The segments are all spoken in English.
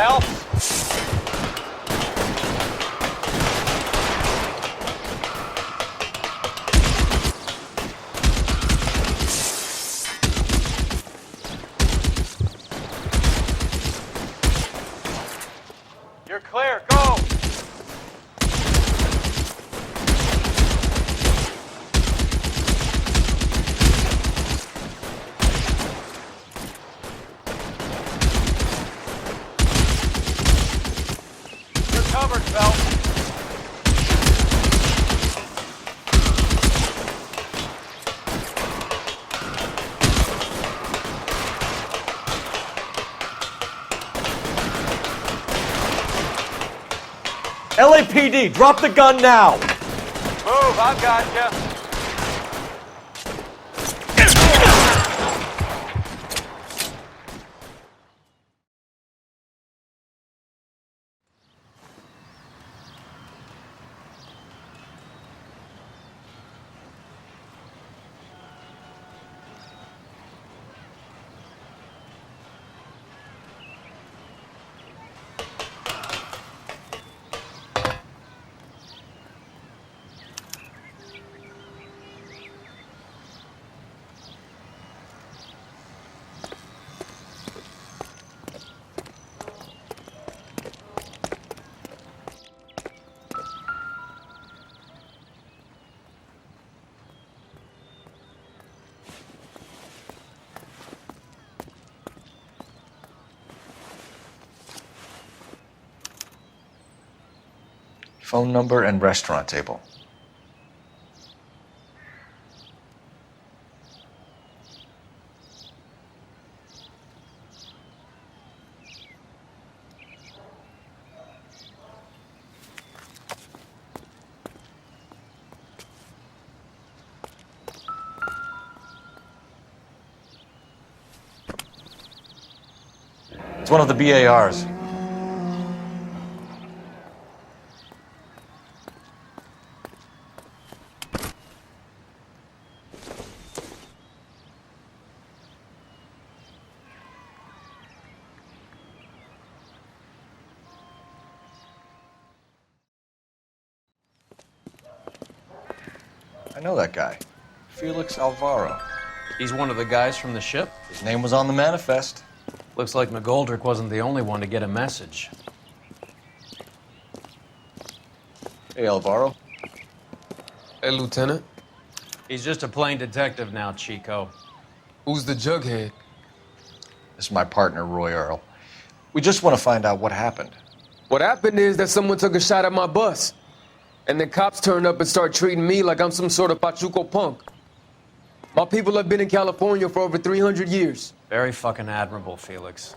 Phelps. You're clear. Go. You're covered, Phelps. LAPD, drop the gun now! Move, I've got you. Phone number and restaurant table. It's one of the BARs. I know that guy. Felix Alvaro. He's one of the guys from the ship? His name was on the manifest. Looks like McGoldrick wasn't the only one to get a message. Hey, Alvaro. Hey, Lieutenant. He's just a plain detective now, Chico. Who's the jughead? This is my partner, Roy Earl. We just want to find out what happened. What happened is that someone took a shot at my bus. And the cops turned up and started treating me like I'm some sort of Pachuco punk. My people have been in California for over 300 years. Very fucking admirable, Felix.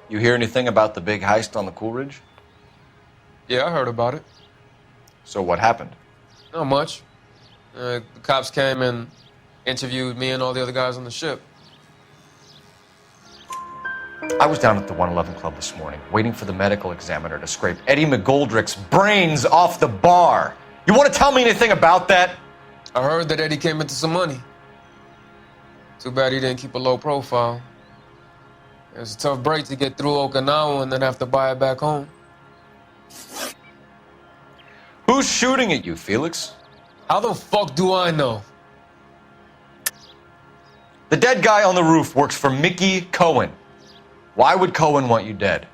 You hear anything about the big heist on the Coolidge? Yeah, I heard about it. So what happened? Not much. The cops came and interviewed me and all the other guys on the ship. I was down at the 111 Club this morning, waiting for the medical examiner to scrape Eddie McGoldrick's brains off the bar. You want to tell me anything about that? I heard that Eddie came into some money. Too bad he didn't keep a low profile. It was a tough break to get through Okinawa and then have to buy it back home. Who's shooting at you, Felix? How the fuck do I know? The dead guy on the roof works for Mickey Cohen. Why would Cohen want you dead?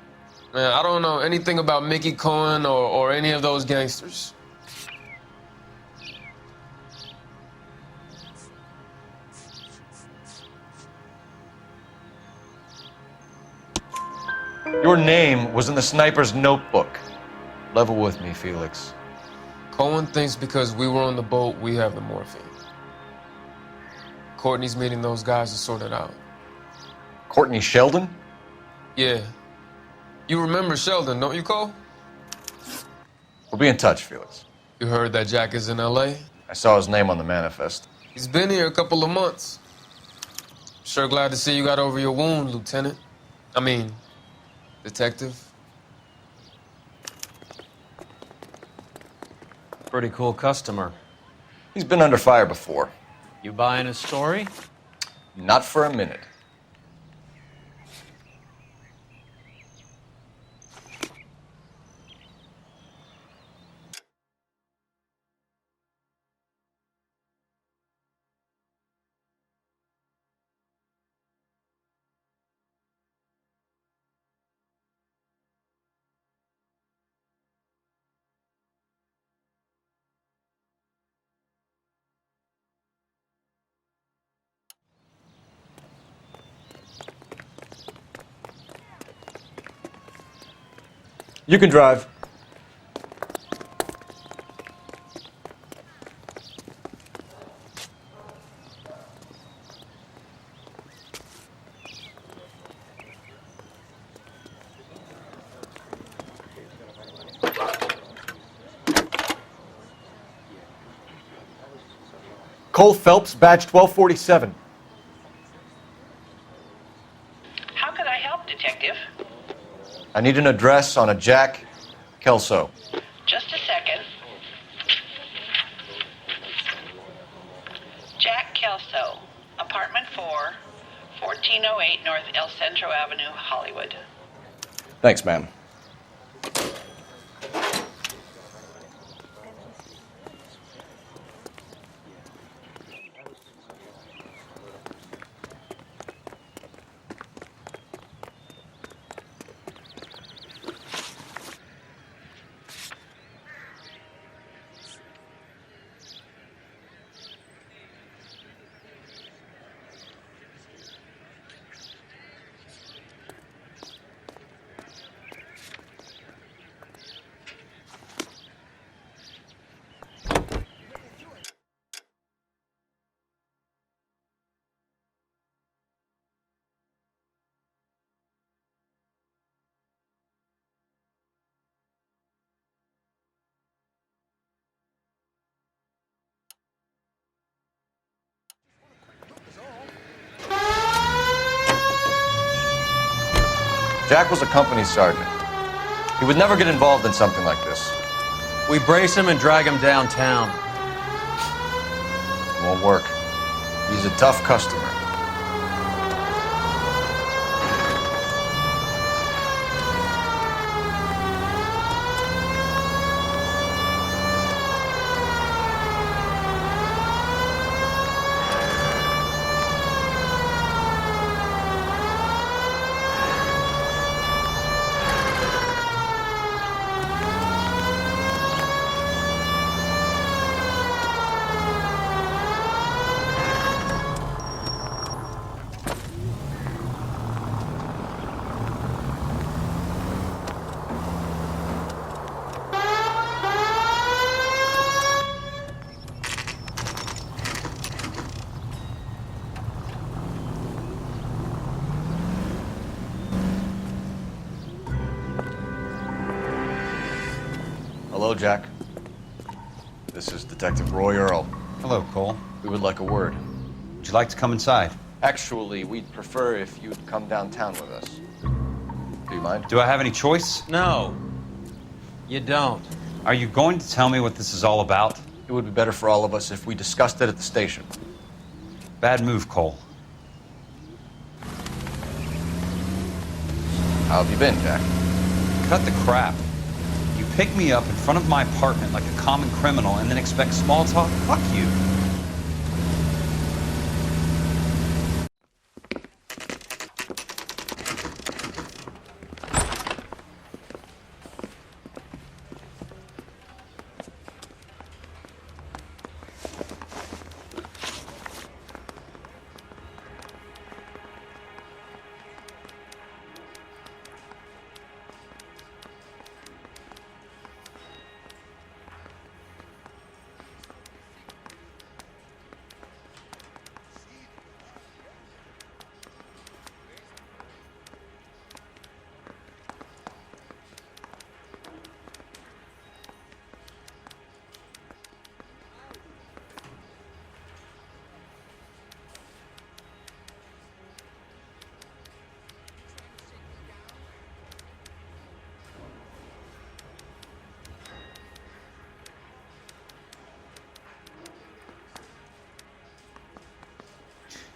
Man, I don't know anything about Mickey Cohen or any of those gangsters. Your name was in the sniper's notebook. Level with me, Felix. Cohen thinks because we were on the boat, we have the morphine. Courtney's meeting those guys to sort it out. Courtney Sheldon? Yeah. You remember Sheldon, don't you, Cole? We'll be in touch, Felix. You heard that Jack is in L.A.? I saw his name on the manifest. He's been here a couple of months. Sure glad to see you got over your wound, Lieutenant. I mean, Detective. Pretty cool customer. He's been under fire before. You buying his story? Not for a minute. You can drive. Cole Phelps, badge 1247. How could I help, Detective? I need an address on a Jack Kelso. Just a second. Jack Kelso, apartment 4, 1408 North El Centro Avenue, Hollywood. Thanks, ma'am. Jack was a company sergeant. He would never get involved in something like this. We brace him and drag him downtown. It won't work. He's a tough customer. Hello, Jack. This is Detective Roy Earl. Hello, Cole. We would like a word. Would you like to come inside? Actually, we'd prefer if you'd come downtown with us. Do you mind? Do I have any choice? No, you don't. Are you going to tell me what this is all about? It would be better for all of us if we discussed it at the station. Bad move, Cole. How have you been, Jack? Cut the crap. You pick me up in front of my apartment like a common criminal and then expect small talk? Fuck you.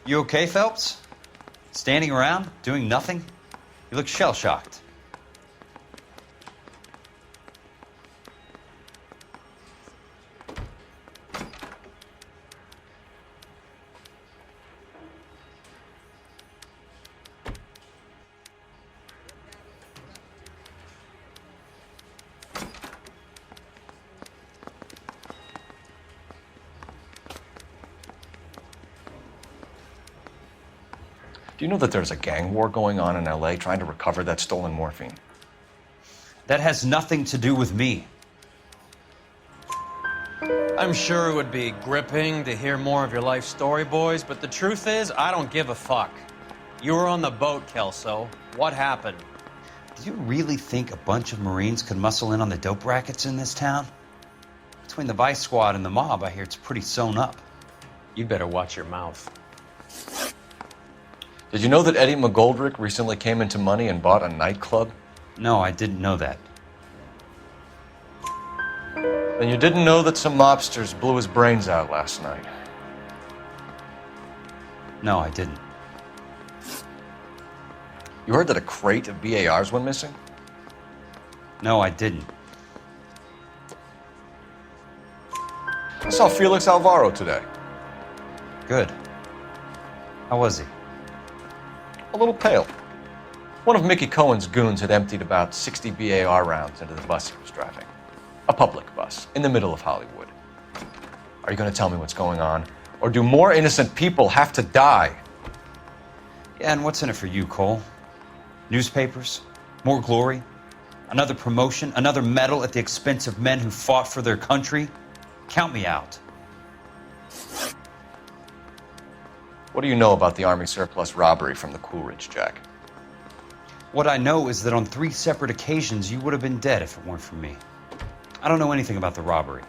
You okay, Phelps? Standing around, doing nothing? You look shell-shocked. Do you know that there's a gang war going on in LA trying to recover that stolen morphine? That has nothing to do with me. I'm sure it would be gripping to hear more of your life story, boys, but the truth is, I don't give a fuck. You were on the boat, Kelso. What happened? Do you really think a bunch of Marines could muscle in on the dope rackets in this town? Between the Vice Squad and the mob, I hear it's pretty sewn up. You'd better watch your mouth. Did you know that Eddie McGoldrick recently came into money and bought a nightclub? No, I didn't know that. Then you didn't know that some mobsters blew his brains out last night. No, I didn't. You heard that a crate of BARs went missing? No, I didn't. I saw Felix Alvaro today. Good. How was he? A little pale. One of Mickey Cohen's goons had emptied about 60 BAR rounds into the bus he was driving. A public bus, in the middle of Hollywood. Are you going to tell me what's going on? Or do more innocent people have to die? Yeah, and what's in it for you, Cole? Newspapers? More glory? Another promotion? Another medal at the expense of men who fought for their country? Count me out. What do you know about the Army surplus robbery from the Coolidge, Jack? What I know is that on 3 separate occasions you would have been dead if it weren't for me. I don't know anything about the robbery.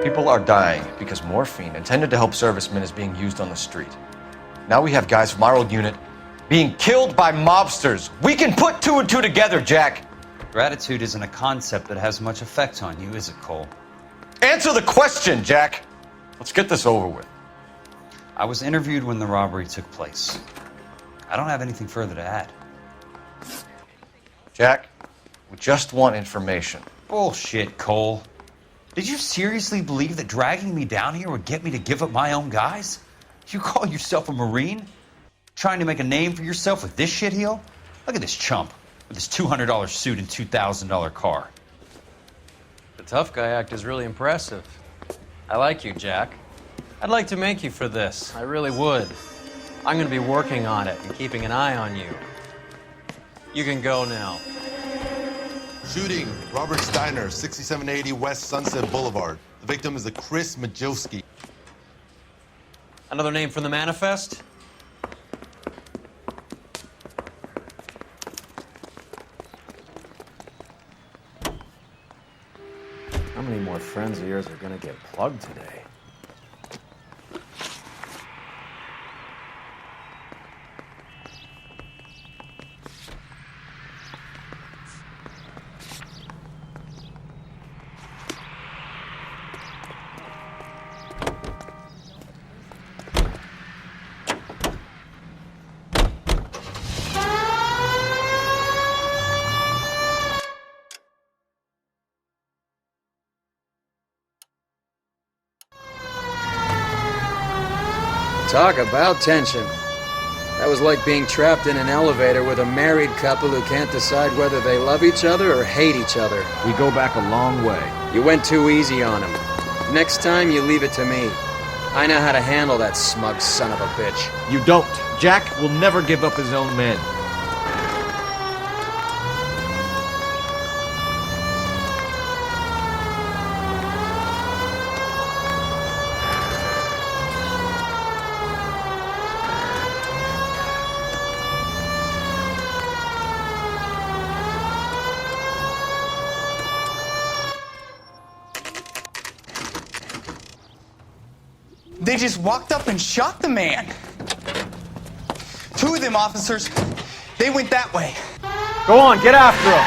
People are dying because morphine intended to help servicemen is being used on the street. Now we have guys from our old unit being killed by mobsters. We can put 2 and 2 together, Jack. Gratitude isn't a concept that has much effect on you, is it, Cole? Answer the question, Jack. Let's get this over with. I was interviewed when the robbery took place. I don't have anything further to add. Jack, we just want information. Bullshit, Cole. Did you seriously believe that dragging me down here would get me to give up my own guys? You call yourself a Marine? Trying to make a name for yourself with this shitheel? Look at this chump with his $200 suit and $2,000 car. The tough guy act is really impressive. I like you, Jack. I'd like to make you for this. I really would. I'm going to be working on it and keeping an eye on you. You can go now. Shooting, Robert Steiner, 6780 West Sunset Boulevard. The victim is a Chris Majowski. Another name from the manifest? How many more friends of yours are going to get plugged today? Talk about tension. That was like being trapped in an elevator with a married couple who can't decide whether they love each other or hate each other. We go back a long way. You went too easy on him. Next time, you leave it to me. I know how to handle that smug son of a bitch. You don't. Jack will never give up his own men. They just walked up and shot the man. 2 of them officers, they went that way. Go on, get after him.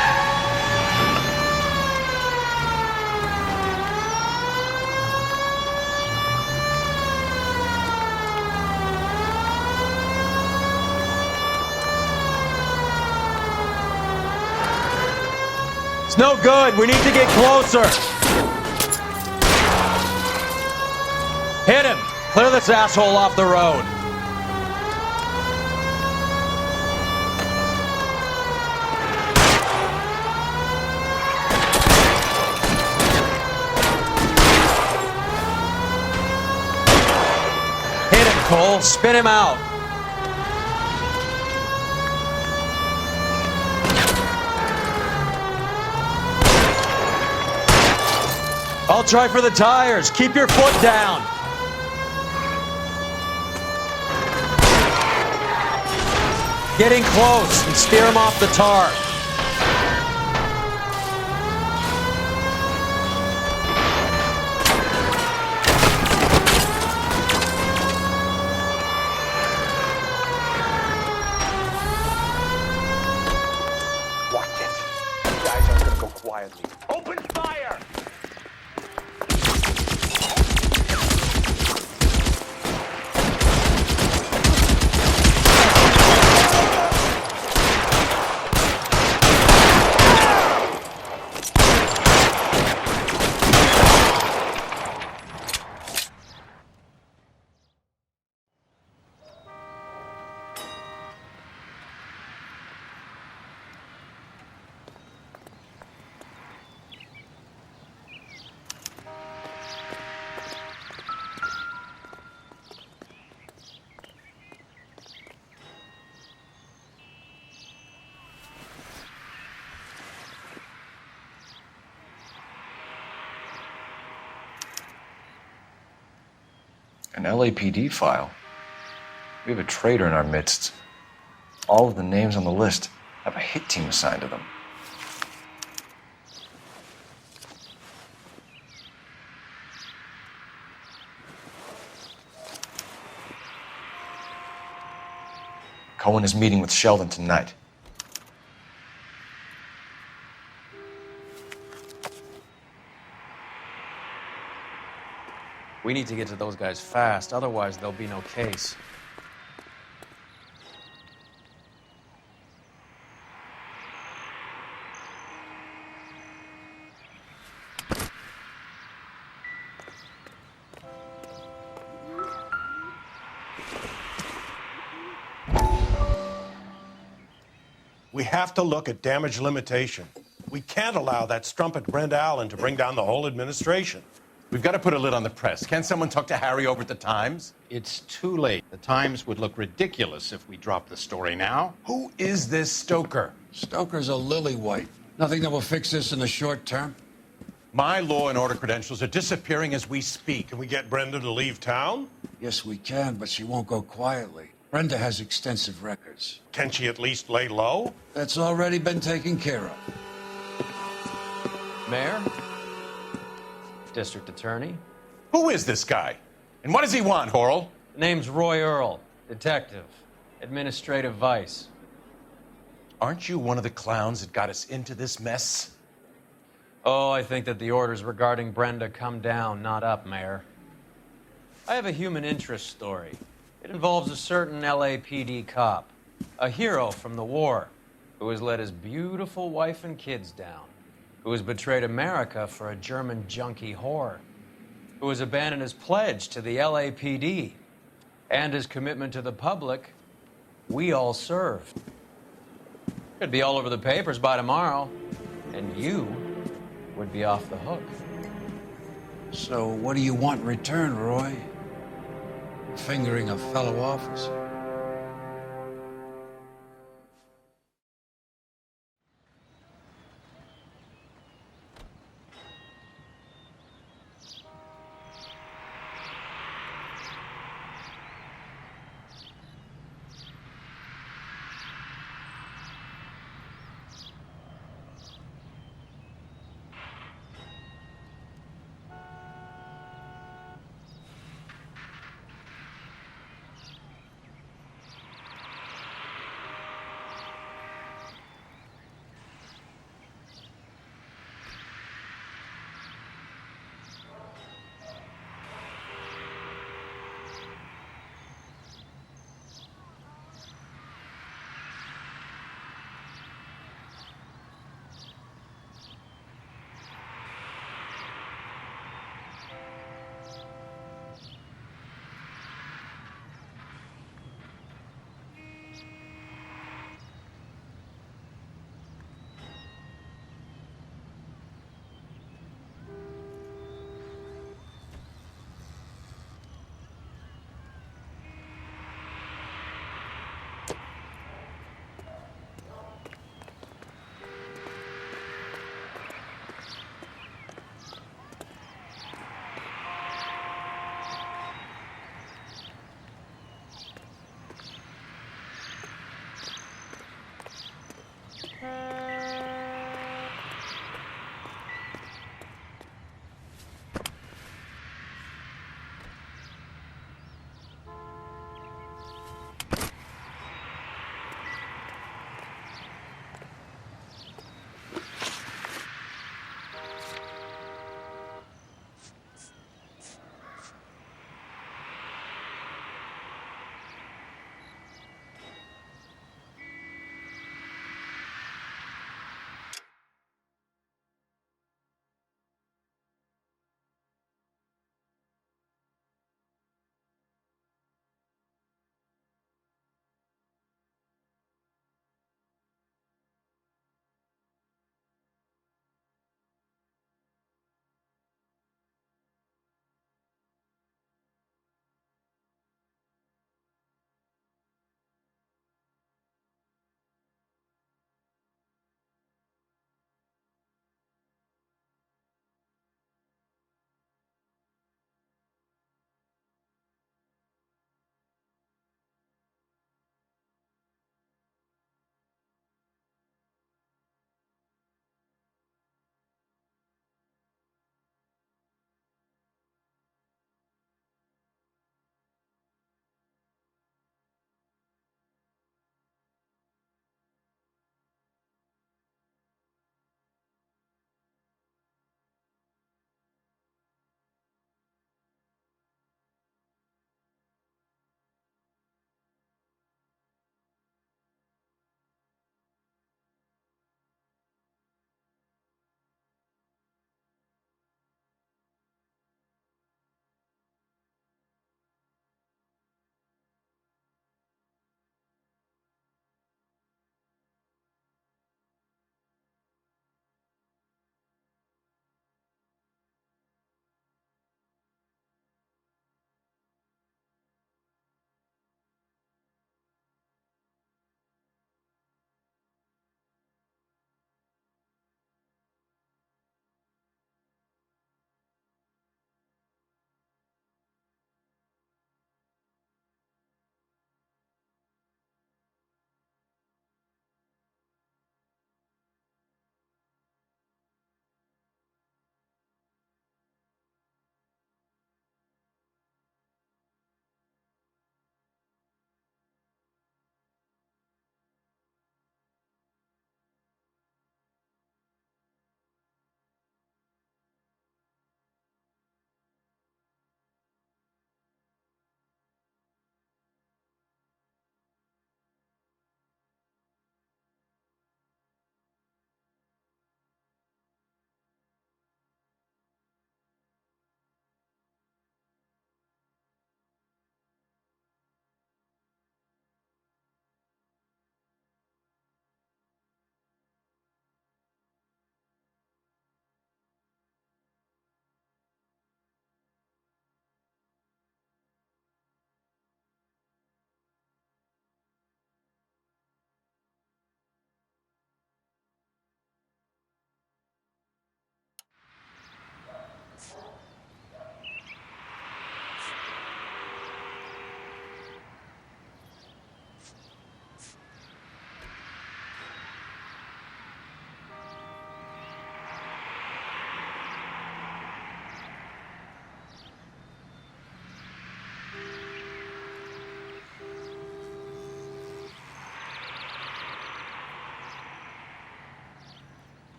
It's no good. We need to get closer. Hit him. Clear this asshole off the road. Hit him, Cole. Spin him out. I'll try for the tires. Keep your foot down. Getting close and steer him off the tar. Watch it. You guys aren't gonna go quietly. Open fire! An LAPD file. We have a traitor in our midst. All of the names on the list have a hit team assigned to them. Cohen is meeting with Sheldon tonight. We need to get to those guys fast, otherwise there'll be no case. We have to look at damage limitation. We can't allow that strumpet Brent Allen to bring down the whole administration. We've got to put a lid on the press. Can someone talk to Harry over at the Times? It's too late. The Times would look ridiculous if we dropped the story now. Who is this Stoker? Stoker's a lily-white. Nothing that will fix this in the short term. My law and order credentials are disappearing as we speak. Can we get Brenda to leave town? Yes, we can, but she won't go quietly. Brenda has extensive records. Can she at least lay low? That's already been taken care of. Mayor? District Attorney? Who is this guy? And what does he want, Horrell? Name's Roy Earl, detective, administrative vice. Aren't you one of the clowns that got us into this mess? Oh, I think that the orders regarding Brenda come down, not up, Mayor. I have a human interest story. It involves a certain LAPD cop, a hero from the war, who has let his beautiful wife and kids down, who has betrayed America for a German junkie whore, who has abandoned his pledge to the LAPD and his commitment to the public. We all served. Could be all over the papers by tomorrow, and you would be off the hook. So what do you want in return, Roy? Fingering a fellow officer?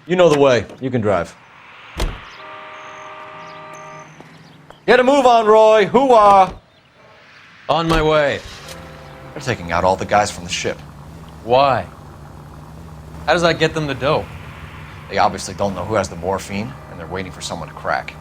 You know the way. You can drive. Get a move on, Roy. Hoo-ah! On my way. They're taking out all the guys from the ship. Why? How does that get them the dope? They obviously don't know who has the morphine, and they're waiting for someone to crack.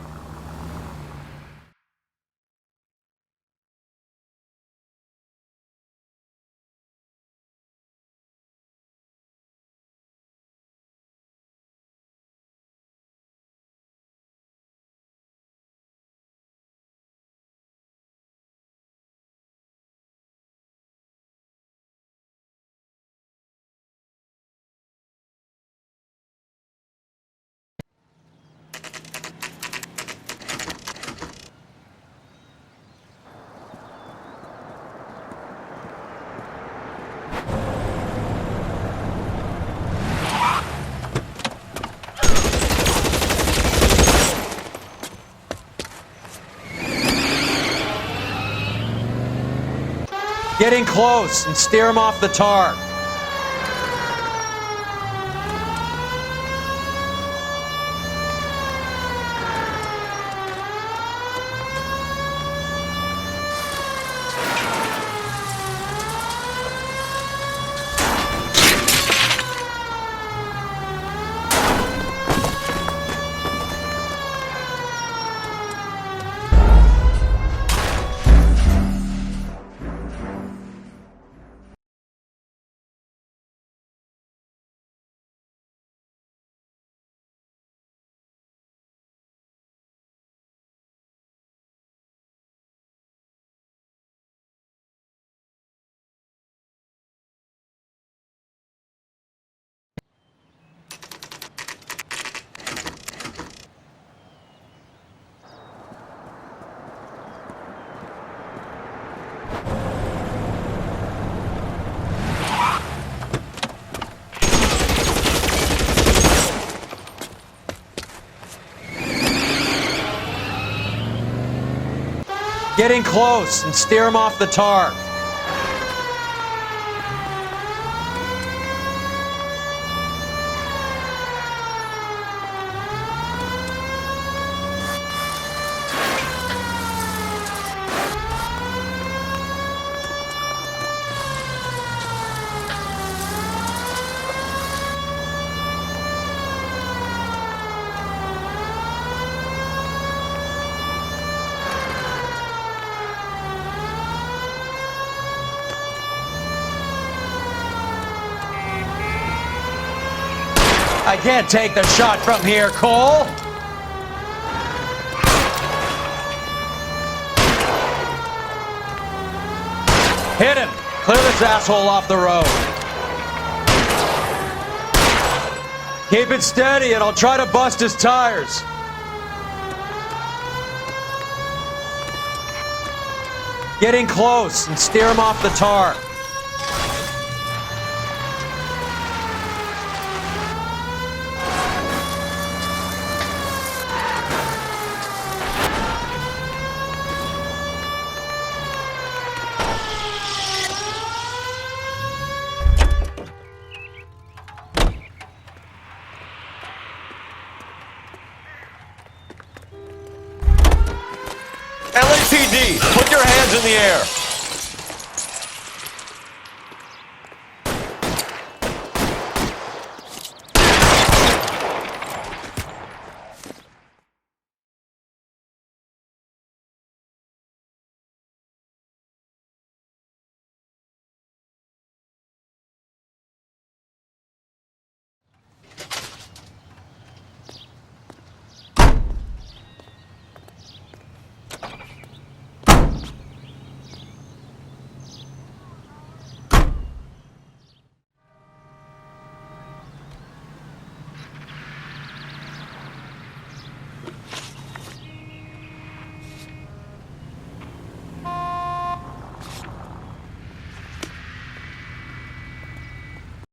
Get in close and steer him off the tar. Get in close and steer him off the tar. I can't take the shot from here, Cole. Hit him. Clear this asshole off the road. Keep it steady and I'll try to bust his tires. Get in close and steer him off the tar. LAPD, put your hands in the air.